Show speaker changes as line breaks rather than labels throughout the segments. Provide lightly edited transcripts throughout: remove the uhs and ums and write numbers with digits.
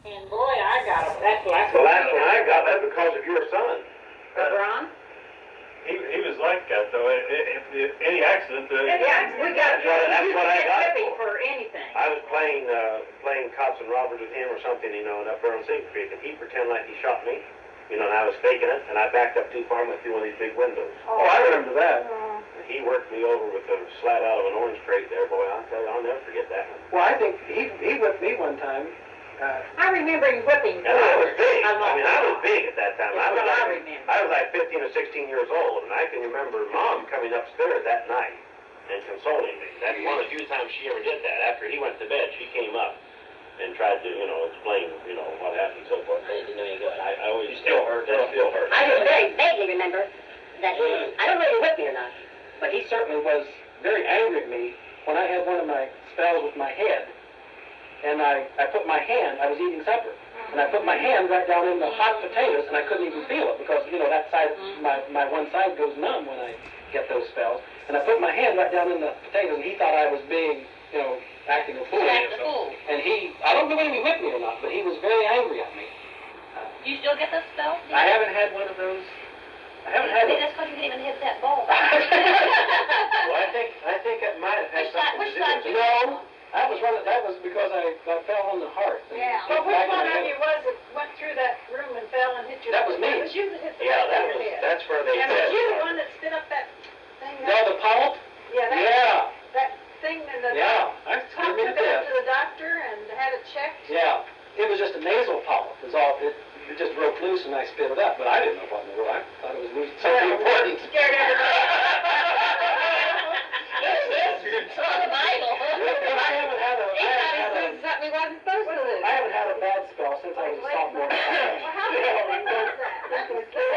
And boy, I got him. That's
The last one I got, that's because of your son.
Ron?
He was like that, though. If any accident...
We got
That's what I got
him for anything.
I was playing cops and robbers with him or something, and up there on St. Creek, and he pretended like he shot me, and I was faking it, and I backed up too far and went through one of these big windows.
Oh, I remember that.
And he worked me over with a slat out of an orange crate there, boy. I'll tell you, I'll never forget that one.
Well, I think he whipped me one time.
I remember him whipping.
And I was big. I was big at that time.
That's what I remember.
I was like 15 or 16 years old, and I can remember Mom coming upstairs that night and consoling me. That's one of the few times she ever did that. After he went to bed, she came up and tried to, explain, what happened and so forth. I didn't know any good. I always still hurt. That still hurts.
I just very vaguely remember that I don't know if he whipped me or not.
But he certainly was very angry at me when I had one of my spells with my head. And I put my hand, I was eating supper, and I put my hand right down in the hot potatoes, and I couldn't even feel it because, that side, my one side goes numb when I get those spells. And I put my hand right down in the potatoes, and he thought I was being, acting a fool. And I don't believe he whipped me or not, but he was very angry at me.
You still get those spells?
I haven't had one of those. I haven't had one.
That's because you didn't even hit that ball.
Well, I think it might have had something to do with it.
No. That was because I fell on the hearth.
Yeah. Well, which one of you was it went through that room and fell and hit you?
That was me.
It was you that hit the
Yeah,
back of your head.
that's where they
And
said.
was you the one that spit up that thing?
No, the polyp?
Yeah. That thing in the
I
took it to the doctor and had it checked.
Yeah. It was just a nasal polyp. It was all it just broke loose and I spit it up, but I didn't know what in the world. I thought it was losing something important.
Scared everybody.
I haven't had a bad spell since I was a sophomore.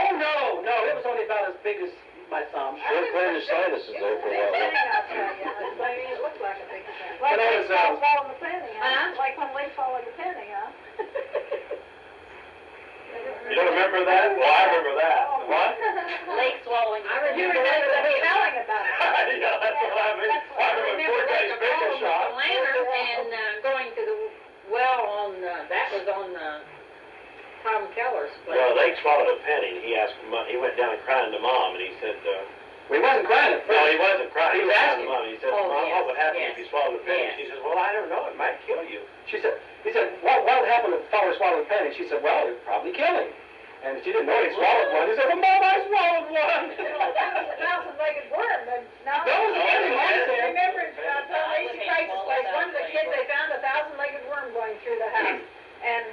Oh no, it was only about as big as my thumb.
Your appendicitis is there for a while.
It looked like a big thing.
Like when Leaf
swallowed the penny, huh? Like when Leaf swallowed the penny, huh?
You don't remember that? Well, I remember that. What?
Lake swallowing.
You remember the telling about it.
Yeah, that's what I mean. I remember poor guy's bacon shot.
Lantern and going to the well on, that was on Tom Keller's place.
Well, Lake swallowed a penny, and he went down crying to Mom, and he said,
Well, he wasn't crying at first.
no, he wasn't crying.
He was
crying to
asking.
Mom. He said,
Oh,
Mom,
yes,
what would happen
yes.
if you swallowed a penny?
Yes.
She says, well, I don't know. It might kill you.
He said, what would happen if the fellow swallowed a penny? She said, well, it would probably kill him. And she didn't know he swallowed one. He said, well, Mom, I swallowed one.
That was a thousand-legged worm.
That was the only one said.
Remember, Lacey Price's place, one of the kids, they found a thousand-legged worm going through the house. And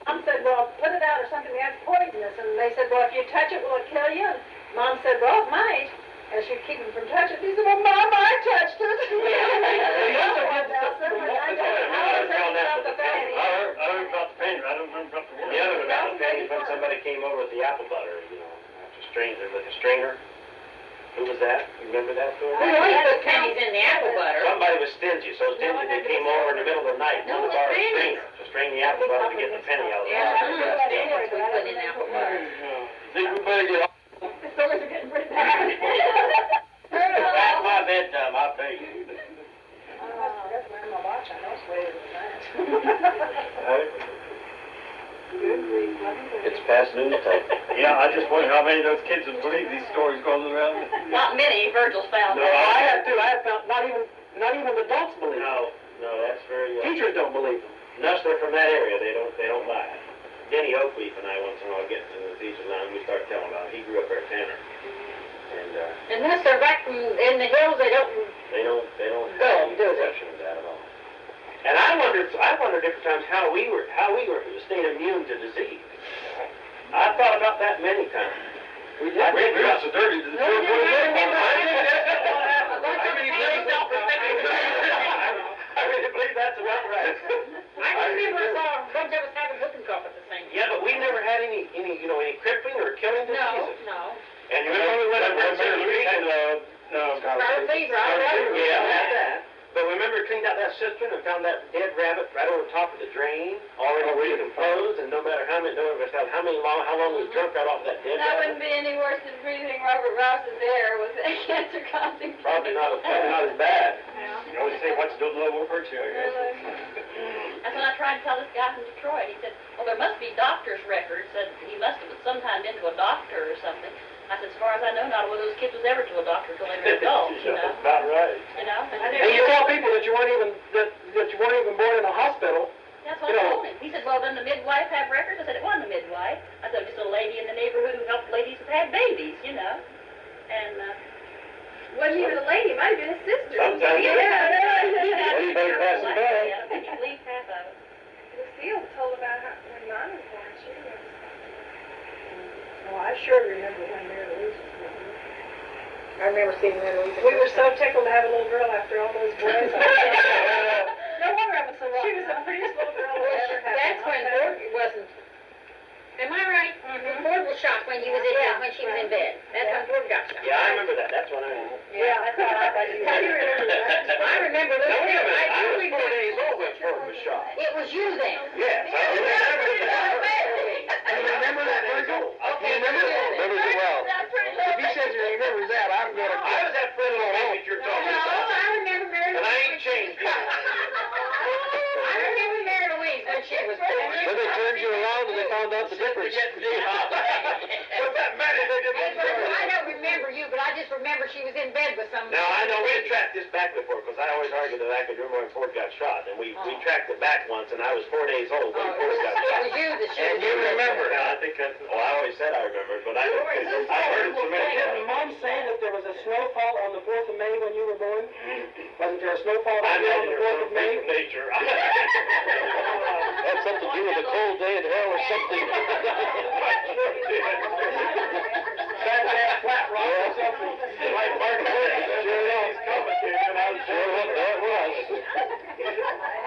Mom said, well, put it out or something, that's poisonous. And they said, well, if you touch it, will it kill you? And Mom said, well, it might. And she'd keep him from touching it. He said, well, Mom, I touched it.
I heard about the penny. I don't remember about the worm.
The other about the penny is when somebody came over with the apple butter, after stranger, with a stringer. Who was that? You remember that story?
Who put pennies in the apple butter?
Somebody was stingy, so stingy they came over in the middle of the night to
No,
the bar
it's
stringer to string the apple butter to get the penny out of the
Yeah,
apple.
we put in apple butter.
Think we better get off.
The stories are getting pretty bad.
That's my bedtime, I'll tell you.
I forgot to wear my watch. I know it's later than that.
It's past noon time.
Yeah, I just wonder how many of those kids would believe these stories going around.
Not many. Virgil's found.
No, I had two. I had found not even adults believe it.
No, that's very.
Teachers don't believe them.
Unless they're from that area, they don't buy it. Denny Oakleaf and I once in a while get into the teachers line. We start telling about it. He grew up there at Tanner, and
Unless they're back in the hills, they don't.
they don't
Go,
have any
do it.
perception of that at all. And I wondered different times how we stayed immune to disease. I thought about that many times.
We did.
We're not so dirty to the children.
I really believe that's about right.
I remember a bunch of us having whooping cough at the same time.
Yeah, but we never had any crippling or killing diseases.
No.
And you remember when I went to Louis and
Scarlet fever, I remember.
Yeah, I had that. But remember, cleaned out that cistern and found that dead rabbit right over top of the drain, already decomposed, and no matter how long we was drunk right off that dead
That
rabbit.
wouldn't be any worse than breathing Robert Rouse's air with a cancer causing.
Probably not as bad.
Yeah.
You always say, what's doing love will hurt you, I guess.
That's when I tried to tell this guy from Detroit. He said, well, there must be doctor's records. Said he must have sometime been to a doctor or something. I said, as far as I know, not one of those kids was ever to a doctor till they were adults, you know.
That's about right.
You know?
And you tell people that you weren't even born in a hospital.
That's what I told him. He said, well, doesn't the midwife have records? I said, it wasn't a midwife. I said, just a lady in the neighborhood who helped ladies who had babies, you know. And,
Wasn't even a lady, it might have been his sister.
Sometimes.
Well, you better pass them back.
Can you believe half of it?
Lucille told about how, when mine was born, she was. Oh, I sure remember when Mary Louise was born. I remember seeing Mary Louise. We were so tickled to have a little girl after all those boys. No wonder I was so rotten. She was the prettiest little girl I ever had.
That's when Ford wasn't. Am I right? Ford was shot when he was when she was in bed. That's when Ford got shot.
Yeah, I remember that. That's when I remember.
Yeah, that's all I thought you
How do you
remember that.
I remember this.
Now, wait a minute. I was
do
4 days old when Ford was shot.
It was you then.
Yes, I remember that.
Do you remember that, Virgil?
Okay,
You remember that?
remembers
it well. If he says he remembers that, I'm going to...
I was that friend of mine that you're talking
No,
about.
I remember Mary
And I
Louise.
ain't changed yet.
I remember Mary Louise when she was born.
Then they turned you around and they found out the difference.
What's that matter? They didn't
I don't remember you, but I just remember she was in bed with some.
Now, I know we had tracked this back before, because I always argued that I could remember when Ford got shot. And we tracked it back once, and I was 4 days old when Ford got
It
shot.
was you that she
And
was
you
in.
remember. Now, I think that's, well, I always said I remembered, but I heard it so many
Didn't
times.
Mom say that there was a snowfall on the 4th of May when you were born? Wasn't there a snowfall
I
on the
imagine
4th of May?
from nature.
Had something to do with a cold day in hell or something. Flat rock or something.
Like Mark Twain, he's commentating, and I was
Sure what that was.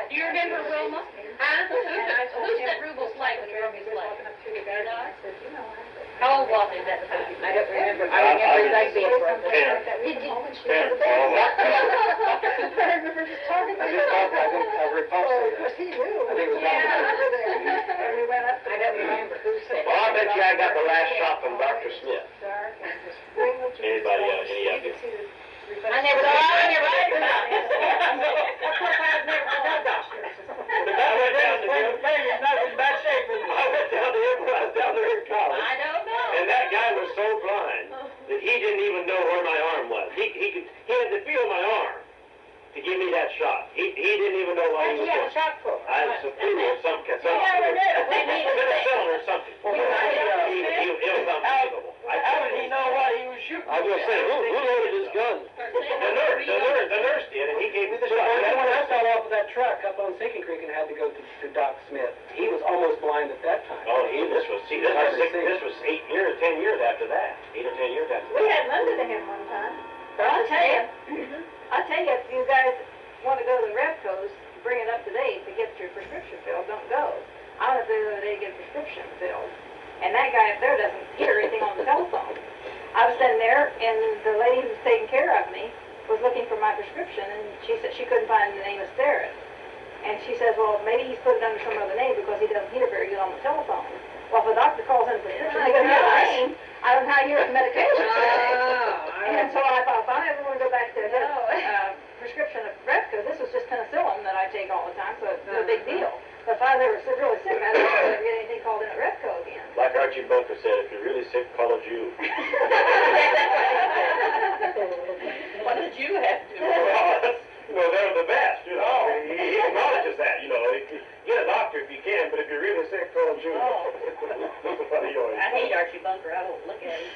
Do you remember Wilma? Who set Rubel's life when he broke his leg? How old was he at that time?
I don't remember. I remember his like being broken.
Did you?
I remember just talking to him.
I've heard Pop say that.
Because he knew.
I think it was
And we went up.
I don't remember who said
Well, I bet you I got the last shot from Dr. Smith.
Dark and just bring what you
Anybody else? Any
You
of you?
could see the
I never heard about it.
Of course, I've never been no doctor.
The guy went down to him. He's not in bad shape.
I went down to him when I was down there in college.
I don't know.
And that guy was so blind that he didn't even know where my arm was. He had to feel my arm to give me that shot. He didn't even know what
What
he
did you
was
have a shot for?
I was a fool or some
never knew. They needed
penicillin or something. It was unbelievable.
How did he know what he was shooting? I was going to say, who loaded his gun?
The nurse did, and he gave me the
So
shot.
when I fell off of that truck up on Sinking Creek and had to go to Doc Smith, he was almost blind at that time.
Oh, this was 8 years, 10 years after that. 8 or 10 years after
We
that.
had Linda to him one time. But I'll tell you, if you guys want to go to the Repcos, bring it up to date to get your prescription filled, don't go. I went there the other day to get a prescription filled, and that guy up there doesn't hear anything on the telephone. I was sitting there, and the lady who was taking care of me was looking for my prescription, and she said she couldn't find the name of Sterrett. And she says, well, maybe he's put it under some other name because he doesn't hear very good on the telephone. Well, if a doctor calls in a prescription, they can hear the name. I don't know how to hear the medication. And so I thought, if I ever want to go back to his prescription of Repco, this was just penicillin that I take all the time, so it's no big deal. But if I was ever really sick, I don't want to get anything called in at Repco again.
Like Archie Bunker said, if you're really sick, call a Jew.
What did you have to do?
Well, they're the best, you know. He acknowledges that, you know. Get a doctor if you can, but if you're really sick, call a Jew.
I hate Archie Bunker. I won't look at him.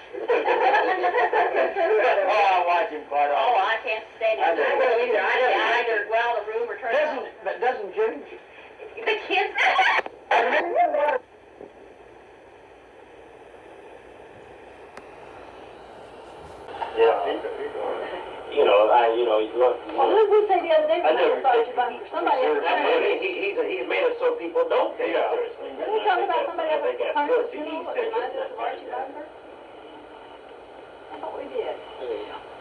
I watch him quite
Oh, I can't stand him.
I don't
either. I either go out of the room or turn it on.
Doesn't Jim...
The kids.
Yeah. You know,
Well, who did we say the other day
I
when
never
we thought you bunker? Somebody else.
he's made it so people don't take it seriously.
Didn't we talk about somebody
I
else
think that's
at
good.
the funeral that reminded us of Archie Bunker? I thought we did.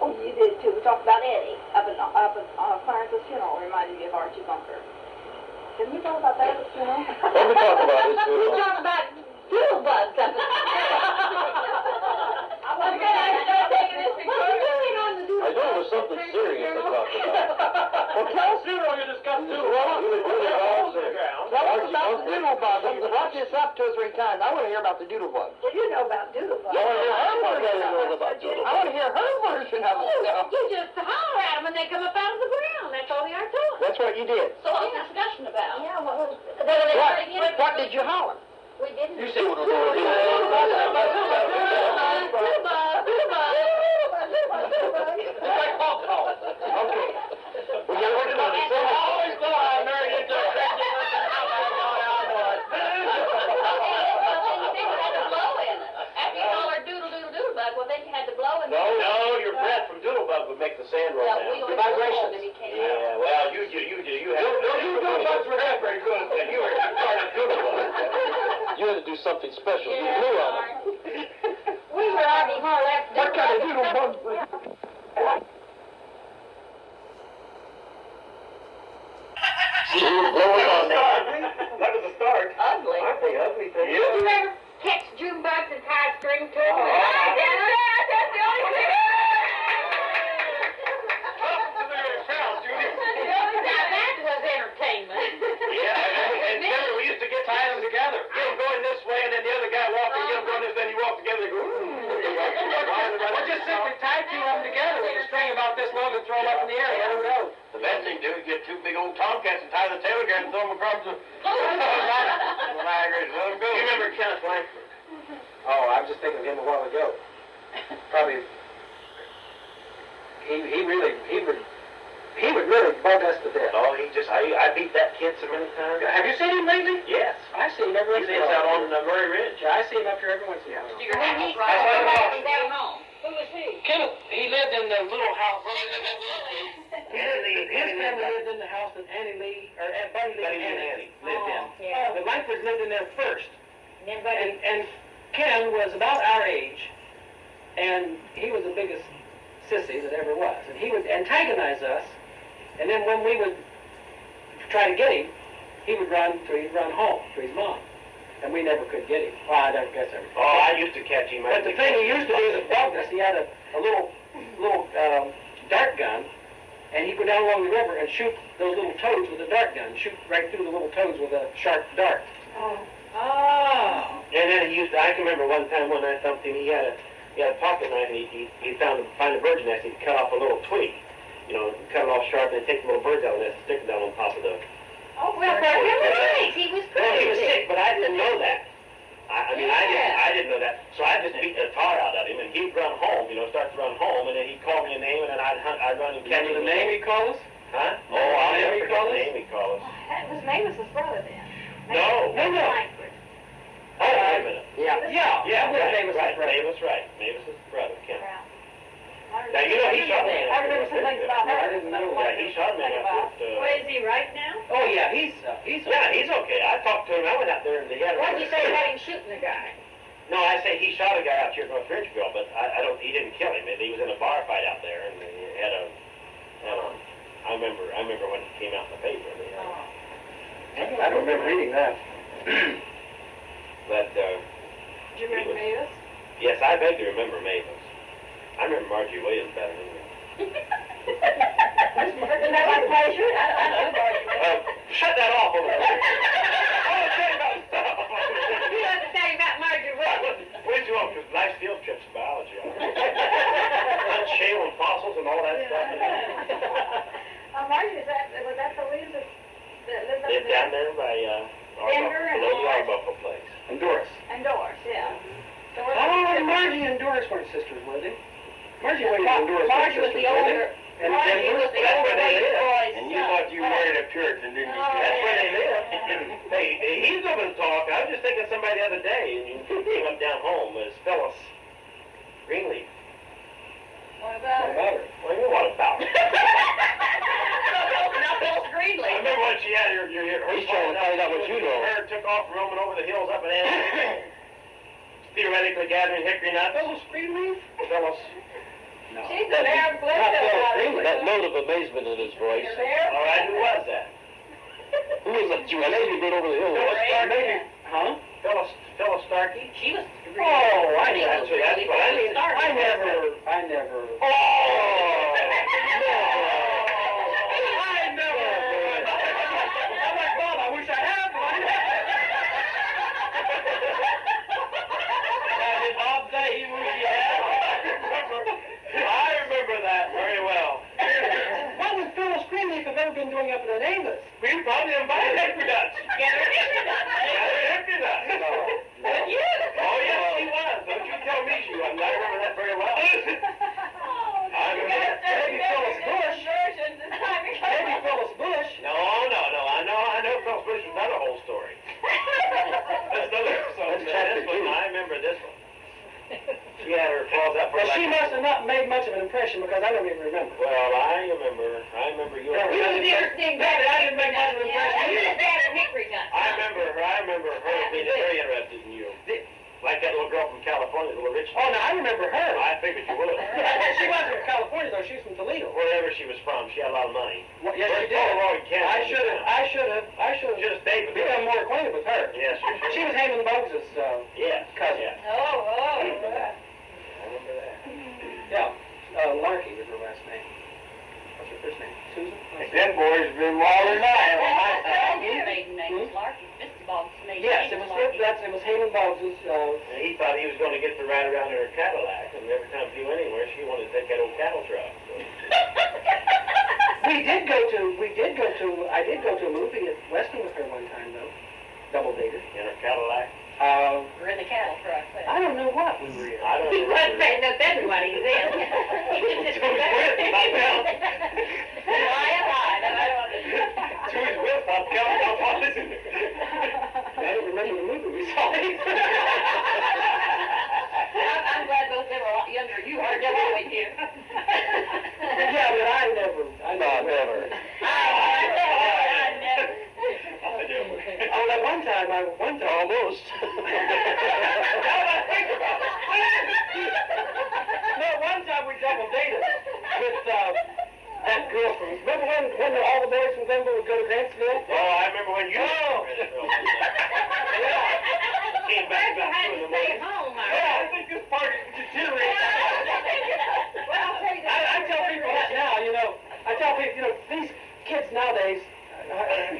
Oh, you did too. We talked about Eddie up at Clarence's funeral, reminded you of Archie Bunker. Didn't we talk about that at the funeral?
What did we talk about this
We
funeral?
talked about doodle bugs up in
I'm taking this
What are you doing on the doodle
I know it was something serious to talk about. Well, tell us, Doodle, you discussed Doodle. Tell us about the Doodle bug. You brought this up 2 or 3 times. I want to hear about the Doodle bug.
Well, you know about doodle bugs.
I want to hear her version of it.
You just holler at them and they come up out of the ground. That's all they are doing.
That's what you did.
So what was the discussion about?
Yeah, well,
What did you holler?
we didn't.
You said, it's like Paul Paul. Okay. Well, you're working on it. I always thought I married into a crazy person.
No, your breath from doodlebug would make the sand roll down.
The vibration.
Yeah, well, you have.
You doodlebugs were not very good at that. You were started doodlebug.
You had to do something special. You blew on it.
We were already more or less.
What kind of doodle bug? You were blowing on that.
That was a start.
Ugly.
I think ugly thing.
Did you ever catch June bugs and tie a string to them?
I did that. That's the only thing.
Now that was entertainment.
Yeah, and remember, we used to get tie them together. Get them going this way, and then the other guy walking, get them going this, then you walk together, they go,
Or just simply tie 2 of them together with a string about this long and throw them up in the air. Let them go.
The best thing to do is get 2 big old tomcats and tie the tail together and throw them across the... Let them go. You remember Kenneth Langford?
Oh, I was just thinking of him a while ago. Probably, he would really bug us to death.
Oh, I beat that kid so many times.
Have you seen him lately?
Yes.
I see him every once
He
in a
lives out
while.
on Murray Ridge.
Yeah, I see him up here every once in a while.
Your house,
Right.
right?
Down home.
Who was he?
Kenneth, he lived in the little house. His family lived in the house that Annie Lee, or Buddy Lee and Annie lived in.
Yeah.
The Langfords lived in there first.
And then Buddy.
And Ken was about our age, and he was the biggest sissy that ever was. And he would antagonize us, and then when we would try to get him, he'd run home to his mom. And we never could get him. Well, I don't guess everything.
Oh, I used to catch him.
But the thing he used to do that bugged us, he had a little dart gun, and he'd go down along the river and shoot those little toads with a dart gun. Shoot right through the little toads with a sharp dart.
Oh.
And then I can remember one time when I thumped him, he had a pocket knife, and he found a bird's nest, he'd cut off a little twig. Cut it off sharp, and then take the little birds out of the nest and stick it down on top of the...
Oh, well, for him was nice. He was
Well, he was
crazy.
sick, but I didn't know that. I didn't know that. So I just beat the tar out of him, and he'd run home, start to run home, and then he'd call me a name, and then I'd run and catch him.
Remember the name he called us?
Huh? Oh, I'll never
Name he
forget
called
the
us?
name he called us.
That was Mavis's brother then.
No.
Langford.
Oh, wait a minute.
Yeah,
Right,
Mavis
right.
brother.
Mavis's brother, Ken.
Yeah.
Now, he shot me.
I remember some things about her.
I didn't know
Yeah, he shot me after...
Where is he right now?
Oh, yeah, he's
Yeah, he's okay. I talked to him. I went out there and he had...
What'd you say about him shooting the guy?
No, I say he shot a guy out here at North Ridgeville, but he didn't kill him. He was in a bar fight out there, and he had a I remember when it came out in the paper.
I don't remember reading that.
But,
Do you remember Mavis?
yes, I vaguely remember Mavis. I remember Marjorie Williams better than you.
Isn't that like pleasure? I know Marjorie.
Shut that off over there. I want to tell you about stuff.
You have to tell him about Marjorie Williams.
Where'd you go? Because nice field trips in biology. Hunt shale and fossils and all that stuff.
Marjorie, was that the Louise that lived up
Lived down there by
Denver and
below the
all that?
Arbuckle place.
And Doris.
And Doris, yeah. Doris
Oh, Margie and Doris weren't sisters, were they? Margie Williams and Doris
Margie
weren't
was
sisters,
the
were
older.
they? And
Margie
Denver?
was the
That's
older
where they
Wade
lived.
boy's
And you
son.
thought you married a Puritan, didn't you?
That's where they live. Hey, he's going to talk. I was just thinking of somebody the other day, and he came up down home, was Phyllis Greenleaf.
What
What
about her?
about her?
What do you know what about?
Not Phyllis
I
Greenleaf.
remember when she had her
He's trying to find out what you know.
Her took off roaming over the hills up in Ann. Theoretically gathering hickory nuts. Phyllis Greenleaf? Phyllis.
No.
She's the Mayor of
Not Phyllis
Glenville.
Greenleaf.
That note of amazement in his voice.
You're there?
All right, who was that?
Who was that? You lady been over the hill.
Phyllis Starkey.
Huh?
Phyllis Starkey?
She was.
Oh, I know.
That's what I mean.
I never.
Oh!
I been doing up in Amos?
We probably invited him nuts.
Gather hickory nuts.
Gather hickory nuts.
But you.
Oh, yes, she was. Don't you tell me she wasn't. I remember that very well. I remember.
Maybe Phyllis Bush. Maybe Phyllis Bush.
No. I know Phyllis Bush is another whole story. That's another episode. This one, I remember this one. She had her claws out for
Well,
like...
she must have not made much of an impression because I don't even remember.
Well, I remember you.
Yeah,
You was there seeing
Maybe I didn't make much of an
You
impression.
was there at hickory nuts.
I remember her being very interested in you. Like that little girl from California, little rich.
Oh, no, I remember her.
I figured you would.
She wasn't from California, though. She was from Toledo.
Wherever she was from, she had a lot of money.
Well, yes, she did.
Polaroid camera.
I should have
Should have stayed with her.
become more acquainted with her.
Yes, you should.
She was Haman Bogues'
Yes.
cousin.
Yeah.
Oh.
I remember that.
Yeah. Larky was her last name. What's her first name? Susan?
Them boys been wild tonight.
His maiden name was Larky. Mr. Boggs' maiden
Yes,
name
it
was Larky.
was Haman Bogues'.
And he thought he was going to get to ride around in her Cadillac, and every time she went anywhere, she wanted to take that old cattle truck. So.
I did go to a movie at Weston with her one time, though. Double dated.
In her Cadillac.
We're in the cattle truck.
I don't know what we were in.
I don't
He
know.
wasn't paying no attention what he was in.
To his whip, I'll tell you how far this is.
I don't remember the movie we saw.
I'm glad both of them are a lot younger than you are, just always here.
Yeah, but I never.
Never.
I never.
Oh, that one time.
Almost.
No, one time we double dated with that girl from. Remember when all the boys from Glenville would go to Grantsville?
Oh, I remember when you came back
You
about
had
2 in
to
the
stay
morning.
home,
Yeah, I think this part is deteriorating.
Well, I'll tell you
I tell people that now, I tell people, these kids nowadays,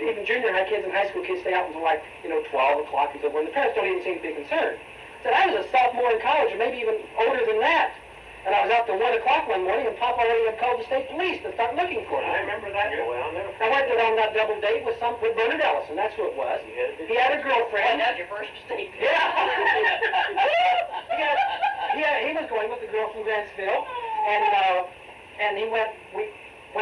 even junior high kids and high school kids stay out until 12 o'clock and so forth. The parents don't even seem to be concerned. Said I was a sophomore in college, or maybe even older than that. And I was out till 1 o'clock one morning, and Pop already had called the state police to start looking for me.
I remember that. Boy, I'll never
I went on that double date with Bernard Ellison, that's who it was. He had a girlfriend.
That's your first mistake.
Yeah. He was going with the girl from Grantsville, and we went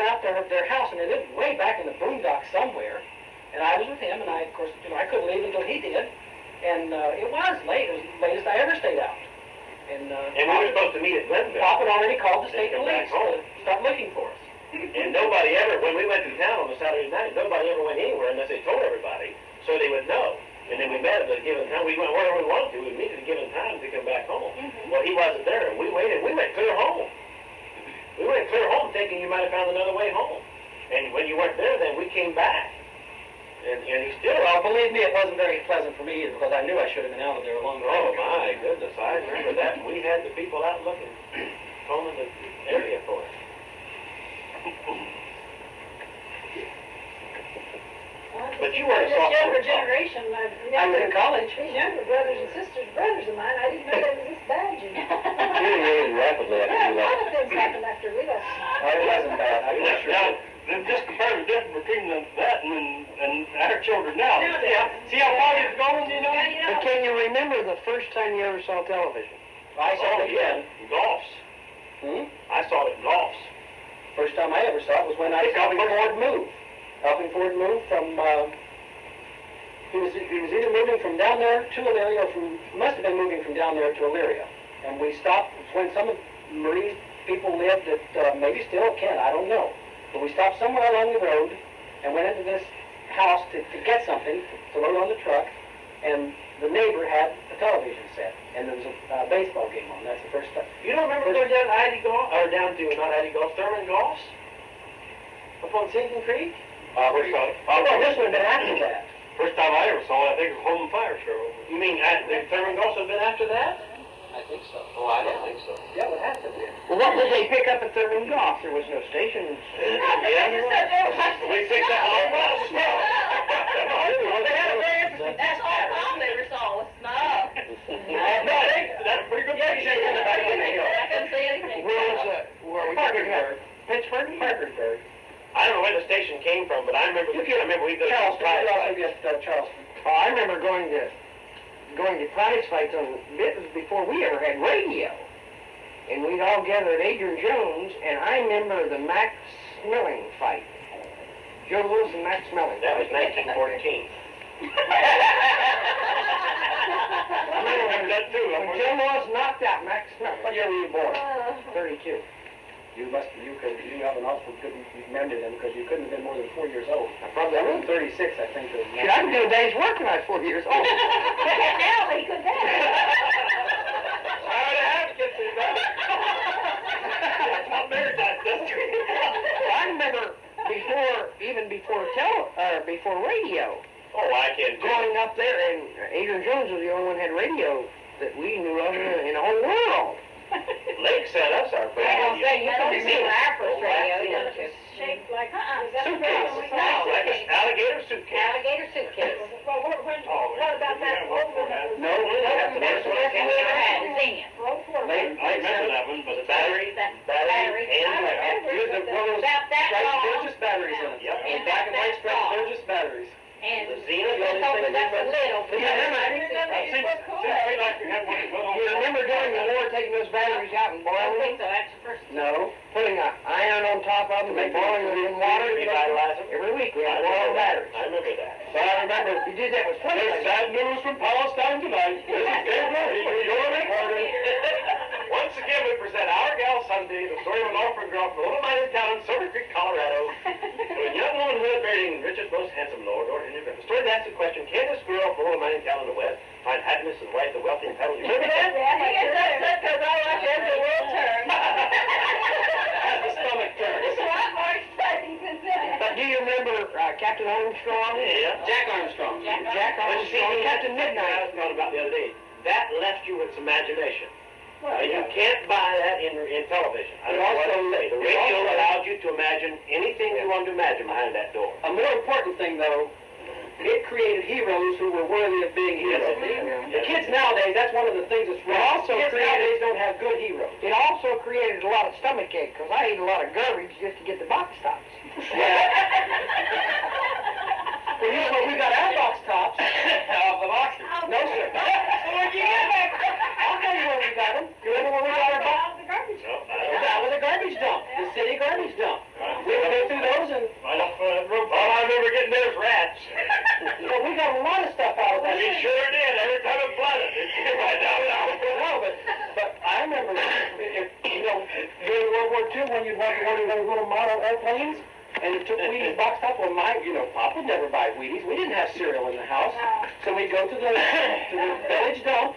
out to their house, and they lived way back in the boondocks somewhere. And I was with him, and I couldn't leave until he did. And it was late. It was the latest I ever stayed out. And
And we were supposed to meet at Glenville.
Pop had already called the state
They come
police
back home.
to start looking for us.
And nobody ever, when we went to town on the Saturday night, nobody ever went anywhere unless they told everybody, so they would know. And then we met at a given time. We went wherever we wanted to. We meet at a given time to come back home. Well, he wasn't there, and we waited. We went clear home. We went clear home thinking you might have found another way home. And when you weren't there, then we came back. And he still...
Well, believe me, it wasn't very pleasant for me either, because I knew I should have been out of there a long time
Oh,
ago.
my goodness. I remember that. We had the people out looking, combing the area for us. But you weren't a
This
sophomore.
younger generation,
I was in college.
these younger brothers and sisters, brothers of mine, I didn't know they was this bad,
Deteriorated rapidly after
Yeah,
you
a lot
left.
of things happened after we left.
Oh, it wasn't bad. I'm not sure.
Now, then just compare the difference between that and our children now. See how far you've gone, you know?
But can you remember the first time you ever saw television? I saw
Oh,
it
yeah.
again.
Golfs. I saw it in golfs.
First time I ever saw it was when I was helping Ford move. Helping Ford move from, he was either moving from down there to Elyria, or must have been moving from down there to Elyria. And we stopped, it's when some of Marie's people lived at, maybe still Kent, I don't know. But we stopped somewhere along the road and went into this house to get something to load on the truck. And the neighbor had a television set, and there was a baseball game on. That's the first time.
You don't remember going down to Ivy Golf, or down to, not Ivy Golf, Thurman Golfs?
Up on Sinking Creek?
First time.
Oh, well, this would have been after that.
First time I ever saw it, I think it was Home and Fire Show.
You mean the Thurman Golfs have been after that?
I think so.
Oh, I don't think so.
Yeah, it would have to be.
Well, what did they pick up at Thurman Golf? There was no station.
We picked up all golf.
That's all Tom ever saw was snow.
That's a pretty good picture.
I couldn't see anything.
Where was that? Where we
Parkersburg.
Pittsburgh?
Parkersburg.
I don't know where the station came from, but I remember we go to
Charleston,
prize
we also
fights.
get Charleston.
Oh, I remember going to prize fights on this was before we ever had radio. And we'd all gather at Adrian Jones, and I remember the Max Smelling fight. Joe Lewis and Max Smelling.
That was 1914.
I remember that too. When Joe Lewis knocked out Max Smelling.
What year were you born?
32.
You have an awful good memory then, because you couldn't have been more than 4 years old.
I probably
That was
would.
36, I think.
Shit, I could do a day's work when I was 4 years old.
Now he could have.
I would have to get through that. That's not married, that's
I remember before radio,
Oh, I can too.
growing up there, and Adrian Jones was the only one who had radio that we knew of in the whole world.
Lake sent us our first
I
radio.
don't say, you can remember our first radio, don't you?
Shaped like,
Suitcase. Like an alligator suitcase.
Alligator suitcase.
Well, what about that old one that was?
No, we have
That's
to
the first one we ever had, a Zenith.
I remember that one, but the battery, and
Here's the one of those
About that
striped
long.
Burgess batteries in it.
Yep.
And black and white striped Burgess batteries.
And
The Zenith,
just over that's a little.
You remember during the war taking those batteries out and
I
boiling them?
think so, that's the first.
No. Putting an iron on top of them and boiling them in water?
Revitalize them.
Every week we
I
had to boil
remember
batteries.
that. I remember that.
But I remember you did that with
There's sad news from Palestine tonight. This is Dave Brody, your reporter.
Once again, we present Our Gal Sunday, the story of an orphan girl from a little mining town in Silver Creek, Colorado. To a young womanhood married in richest, most handsome Lord, the story that asks the question, can this girl from a little mining town in the West find happiness in the wife of wealthy and peddler? You remember that?
Yeah, he gets upset because I watch as the world turns.
As the stomach turns.
So I'm more excited than that.
But do you remember Captain Armstrong?
Yeah.
Jack Armstrong.
Jack
But see,
Armstrong, Captain
I
Midnight.
was talking about the other day. That left you with some imagination.
Well,
You can't buy that in television. I don't know what to say. The radio allowed you to imagine anything you wanted to imagine behind that door.
A more important thing, though, it created heroes who were worthy of being
Yes,
heroes.
it did.
The kids nowadays, that's one of the things that's wrong.
also
Kids
created-
nowadays don't have good heroes.
It also created a lot of stomach ache because I ate a lot of garbage just to get the box tops.
Well, you know, we got our box tops.
The boxer.
No, sir. I'll tell you where we got them. You remember where we got our box?
No, I
We're down with a garbage dump, the city garbage dump. We would go through those and,
All I remember getting there was rats.
well, we got a lot of stuff out of that.
We sure did. Every time it flooded, it came right down the house.
No, but I remember, you know, during World War II when you'd want one of those little model airplanes, and it took Wheaties box top. Well, Pop would never buy Wheaties. We didn't have cereal in the house. So we'd go to the village dump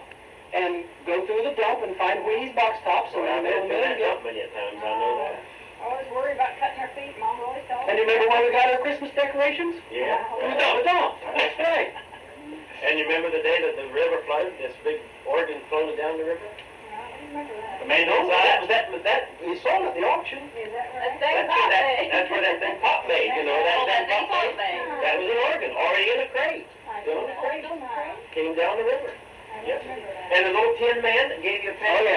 and go through the dump and find Wheaties box tops and
I've
then
been to that dump many a times, I know that.
Always worry about cutting their feet, Mom always told
And
me.
you remember where we got our Christmas decorations?
Yeah.
The dump. That's right.
And you remember the day that the river flooded, this big organ floated down the river?
I remember that.
The main that we sold at the auction.
Is that right?
That's where that thing pop made, you know, that thing pop made. That was an organ, already in a crate. Still in a crate. Came down the river. Yep. And a little tin man that gave you a penny.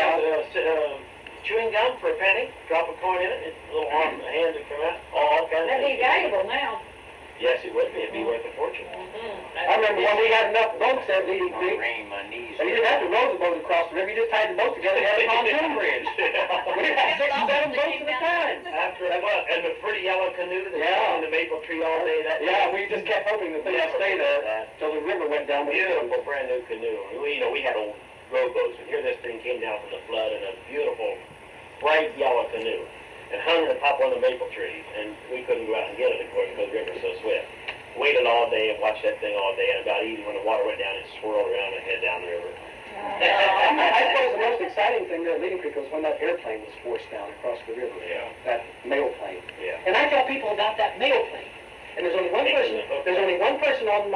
Chewing gum for a penny. Drop a coin in it. A little arm, a hand to come out. All kinds of
That'd be
things.
valuable now.
Yes, it would be. It'd be worth a fortune.
I remember when we had enough boats that we didn't have to row the boat across the river. You just tied the boat together and had a pontoon bridge. We had 6 or 7 boats at a time.
After that, and the pretty yellow canoe that
Yeah.
was in the maple tree all day.
Yeah, we just kept hoping that they would stay there till the river went down.
Beautiful brand new canoe. We had old rowboats, and here this thing came down from the flood in a beautiful, bright yellow canoe, and hung on the top of one of the maple trees, and we couldn't go out and get it, of course, because the river was so swift. Waited all day and watched that thing all day, and about evening when the water went down, it swirled around and head down the river.
I suppose the most exciting thing there at Leading Creek was when that airplane was forced down across the river.
Yeah.
That mail plane.
Yeah.
And I tell people about that mail plane. And there's only one person. There's only one person only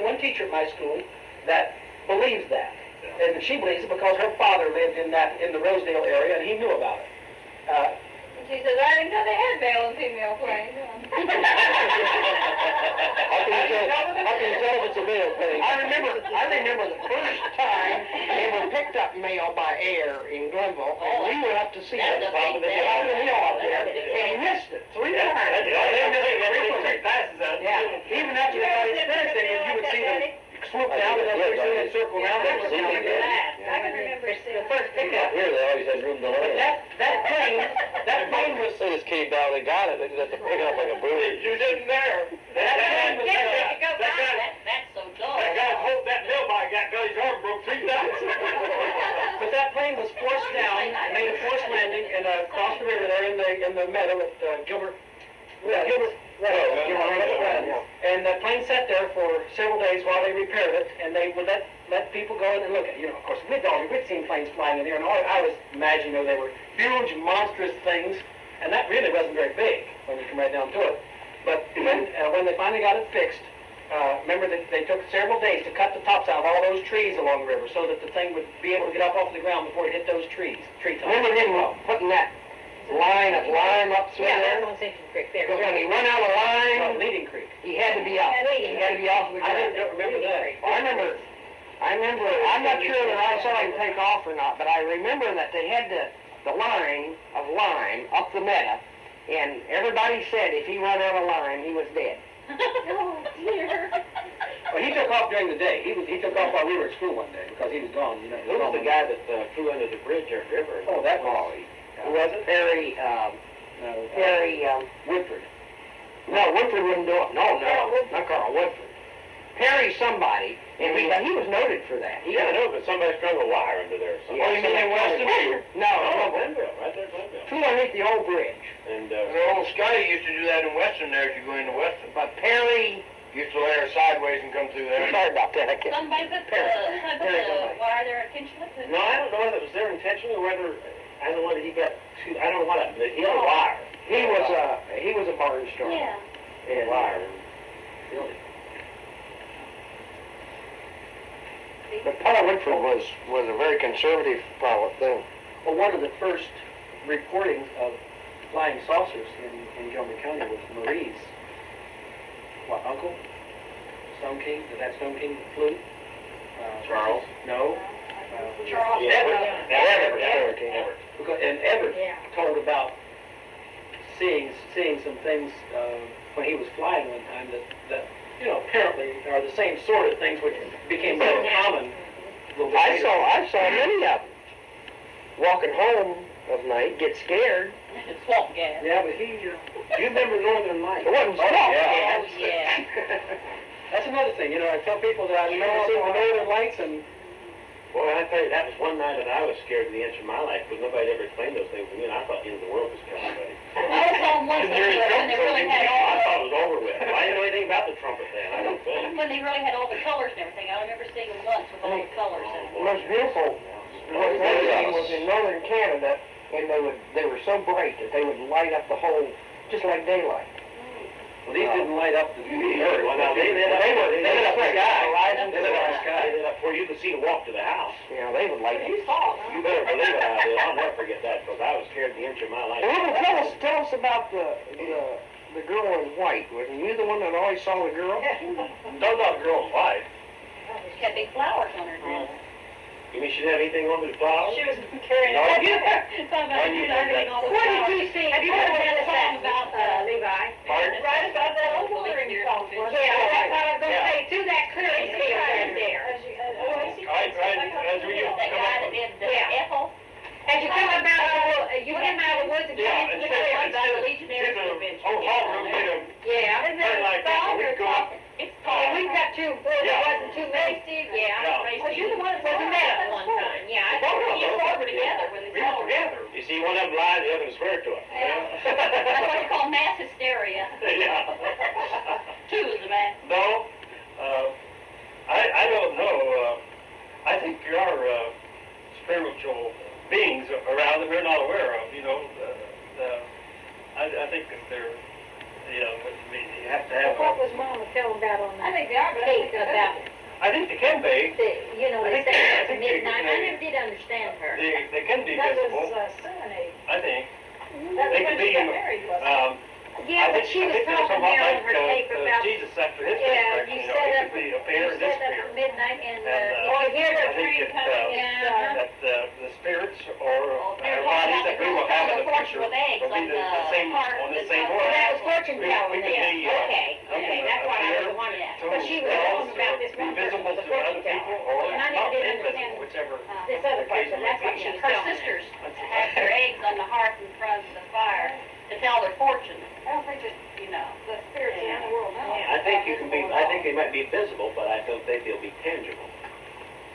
one teacher at my school that believes that. And she believes it because her father lived in the Rosedale area and he knew about it.
She says, I didn't know they had male and female planes.
How can you tell if it's a mail plane?
I remember the first time they were picked up mail by air in Glenville, and we went up to see it.
That's a big
And we all up there, and he missed
first pickup.
Here, they always had room to
But
land.
that plane was.
They just came down, they got it, they just had to pick it up like a bird. You didn't there.
That plane was.
That's so dull.
That guy hold that mill by got his arm broke 3 times.
But that plane was forced down, made a forced landing, and across the river there in the meadow at Gilbert. And the plane sat there for several days while they repaired it, and they would let people go in and look at it. You know, of course, we'd seen planes flying in here, and all I was imagining, they were huge, monstrous things, and that really wasn't very big when you come right down to it. But when they finally got it fixed, remember that they took several days to cut the tops out of all those trees along the river so that the thing would be able to get up off the ground before it hit those tree tops.
Remember him putting that line of lime up through there?
That's on Central Creek there.
Because when he run out of line,
Leading Creek.
he had to be up. He had to be off the
I
ground.
don't remember that.
Well, I remember, I'm not sure that I saw him take off or not, but I remember that they had the line of lime up the meadow, and everybody said if he ran out of lime, he was dead.
Oh, dear.
Well, he took off during the day. He took off while we were at school one day because he was gone. You know,
Who was the guy that flew under the bridge or river?
Oh, that was.
Who was it? Perry,
Woodford.
no, Woodford wouldn't do it. No, not Carl Woodford. Perry somebody, and he was noted for that.
Yeah, I know, but somebody strung a wire under there.
Yeah, you mean in Weston? No,
Glenville, right there, Glenville.
two underneath the old bridge.
And,
The old Scotty used to do that in Weston there if you go into Weston.
But Perry,
Used to lay her sideways and come through there.
sorry about that, I can't.
Somebody put the wire there intentionally?
no, I don't know whether it was there intentionally or whether, I don't know whether he got too, I don't know what, he had a wire.
He was a barnstormer.
Yeah.
He had a wire.
Really. But Paul Woodford was a very conservative pilot then.
Well, one of the first reportings of flying saucers in Montgomery County was Marie's, uncle? Stone King? That Stone King flew?
Charles?
No.
Charles.
Everett.
And Everett told about seeing some things when he was flying one time that apparently are the same sort of things which became so common.
I saw many of them walking home of night, get scared.
It's swamp gas.
Yeah, but you remember Northern Lights.
It wasn't swamp
Oh,
gas.
yeah.
That's another thing, I tell people that I remember seeing the Northern Lights and
Boy, I tell you, that was one night that I was scared to the inch of my life because nobody ever explained those things to me, and I thought the end of the world was coming, buddy.
I was on one when they really had
I
all,
thought it was over with. I didn't know anything about the trumpet then. I don't think.
when they really had all the colors and everything. I remember seeing them once with all the colors.
The most beautiful was in northern Canada, and they were so bright that they would light up the whole, just like daylight.
well, these didn't light up the earth.
Well, now, they lit up the sky. They lit up the sky. They lit up where you could see to walk to the house.
They would light
You
it.
saw
You better believe it, I did. I'll never forget that because I was scared the inch of my life.
Well, tell us about the girl in white. Wasn't you the one that always saw the girl?
Don't know girl in white.
She had big flowers on her dress.
You mean she didn't have anything on the flowers?
She was carrying
No.
Talking about you not having all the
What
flowers.
did you see?
Have you
What
ever
was
heard the
that
song about,
Levi?
Pardon?
Right about that old watering song.
Yeah, that's what I was gonna say, to that clearing field right there.
That guy that did the
Yeah.
Ethel.
As you come about, you came out of the woods and
Yeah,
came
and
to
she
the
said,
woods.
she's a old ballroom made of
Yeah.
And
Turn like that,
song
we
is
go
called,
up.
it's
And
called.
we got two, there
Yeah.
wasn't too many, yeah.
Yeah.
Was you the one that was met at one time? Yeah. I
Both of
think
them.
you
Four were together when
We
they
were
told.
together.
You see, one of them lied, the other was swear to it.
That's what they call mass hysteria.
Yeah.
Two is the mass.
No, I don't know. I think there are spiritual beings around that we're not aware of. I think that they're, you have to have.
What was Mama telling about on
I
the
think they are, but I
tape
think they're
about,
I think they can be.
they say
I
at
think
midnight,
they-
I never did understand her.
They can be
That
visible.
was serenade.
I think
That was
they
when
can
she
be.
got married, wasn't it?
Yeah, but she was
they're
talking
somewhat
there on
like,
her tape about,
Jesus after his
yeah,
resurrection.
you
It
set up,
could be
you
appear and
set up
disappear.
at midnight and,
And,
you could hear
I
the
think
train
it,
coming,
that the spirits or our
They're
bodies that we will have in the
hatched with eggs,
It'll be
like
the same,
heart
on the
and
same
stuff.
order.
That was fortune
We
telling
could
then.
be,
Okay, that's why I was wondering. Because she was telling about this
be
one person
visible
was a
to other
fortune
people,
teller.
or
And I
not
never did
invisible,
understand
whichever.
this other person, that's what she was
Her
telling me.
sisters had their eggs on the hearth in front of the fire to tell their fortune.
I don't think that, the spirits in the world know.
I think you can be, I think they might be visible, but I don't think they'll be tangible.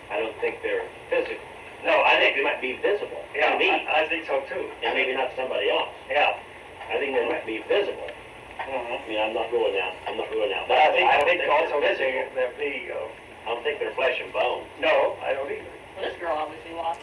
I don't think they're physical.
No,
I think they might be visible
Yeah,
to me,
I think so too.
and maybe not somebody else.
Yeah.
I think they might be visible.
Mhm.
I mean, I'm not ruling out.
But I think
they're
also that
physical.
they'll be,
I don't think they're flesh and bone.
no, I don't either.
Well, this girl obviously was.